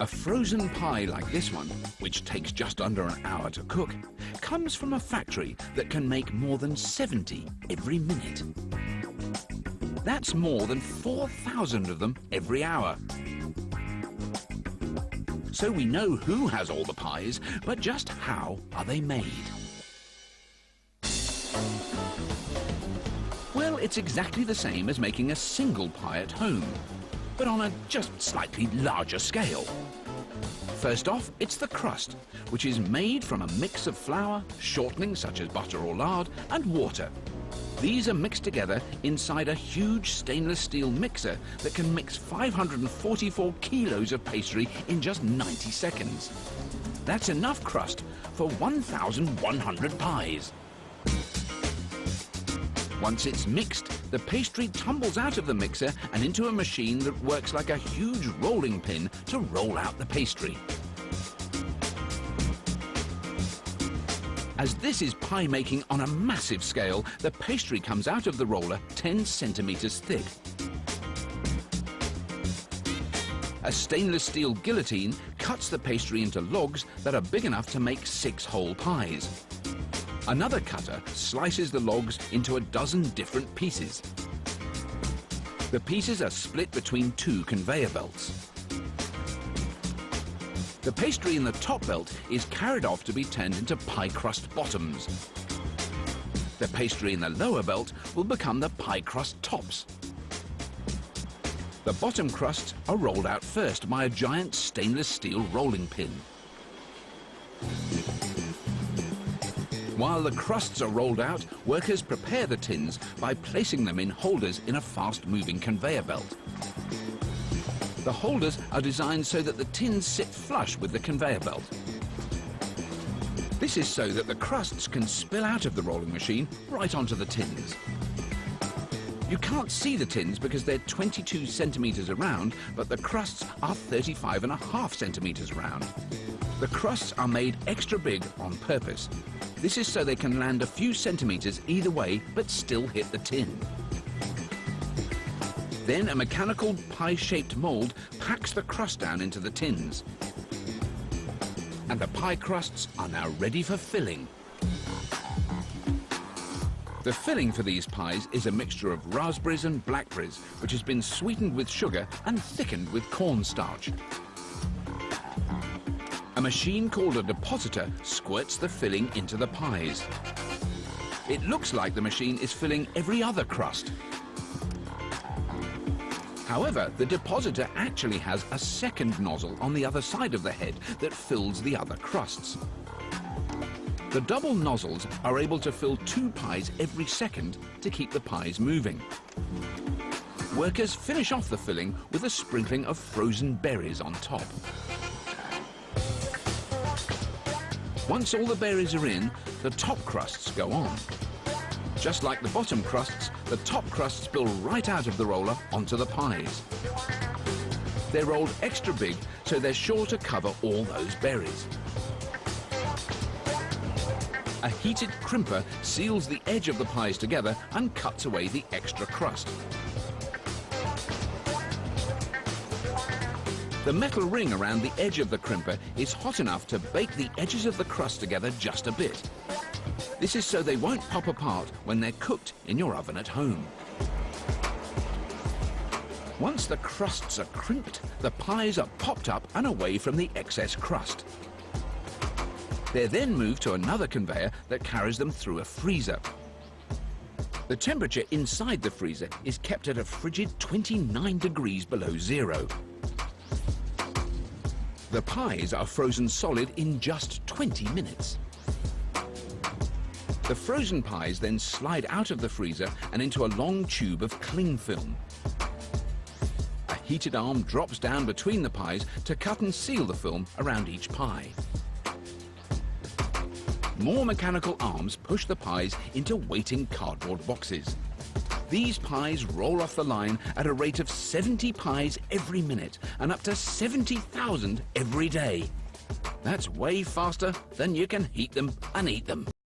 A frozen pie like this one, which takes just under an hour to cook, comes from a factory that can make more than 70 every minute. That's more than 4,000 of them every hour. So we know who has all the pies, but just how are they made? Well, it's exactly the same as making a single pie at home, but on a just slightly larger scale. First off, it's the crust, which is made from a mix of flour, shortenings such as butter or lard, and water. These are mixed together inside a huge stainless steel mixer that can mix 544 kilos of pastry in just 90 seconds. That's enough crust for 1,100 pies. Once it's mixed, the pastry tumbles out of the mixer and into a machine that works like a huge rolling pin to roll out the pastry. As this is pie making on a massive scale, the pastry comes out of the roller 10 centimeters thick. A stainless steel guillotine cuts the pastry into logs that are big enough to make 6 whole pies. Another cutter slices the logs into a dozen different pieces. The pieces are split between 2 conveyor belts. The pastry in the top belt is carried off to be turned into pie crust bottoms. The pastry in the lower belt will become the pie crust tops. The bottom crusts are rolled out first by a giant stainless steel rolling pin. While the crusts are rolled out, workers prepare the tins by placing them in holders in a fast-moving conveyor belt. The holders are designed so that the tins sit flush with the conveyor belt. This is so that the crusts can spill out of the rolling machine right onto the tins. You can't see the tins because they're 22 centimeters around, but the crusts are 35.5 centimeters round. The crusts are made extra big on purpose. This is so they can land a few centimeters either way, but still hit the tin. Then a mechanical pie-shaped mold packs the crust down into the tins. And the pie crusts are now ready for filling. The filling for these pies is a mixture of raspberries and blackberries, which has been sweetened with sugar and thickened with cornstarch. A machine called a depositor squirts the filling into the pies. It looks like the machine is filling every other crust. However, the depositor actually has a second nozzle on the other side of the head that fills the other crusts. The double nozzles are able to fill 2 pies every second to keep the pies moving. Workers finish off the filling with a sprinkling of frozen berries on top. Once all the berries are in, the top crusts go on. Just like the bottom crusts, the top crusts spill right out of the roller onto the pies. They're rolled extra big, so they're sure to cover all those berries. A heated crimper seals the edge of the pies together and cuts away the extra crust. The metal ring around the edge of the crimper is hot enough to bake the edges of the crust together just a bit. This is so they won't pop apart when they're cooked in your oven at home. Once the crusts are crimped, the pies are popped up and away from the excess crust. They're then moved to another conveyor that carries them through a freezer. The temperature inside the freezer is kept at a frigid 29 degrees below zero. The pies are frozen solid in just 20 minutes. The frozen pies then slide out of the freezer and into a long tube of cling film. A heated arm drops down between the pies to cut and seal the film around each pie. More mechanical arms push the pies into waiting cardboard boxes. These pies roll off the line at a rate of 70 pies every minute and up to 70,000 every day. That's way faster than you can heat them and eat them.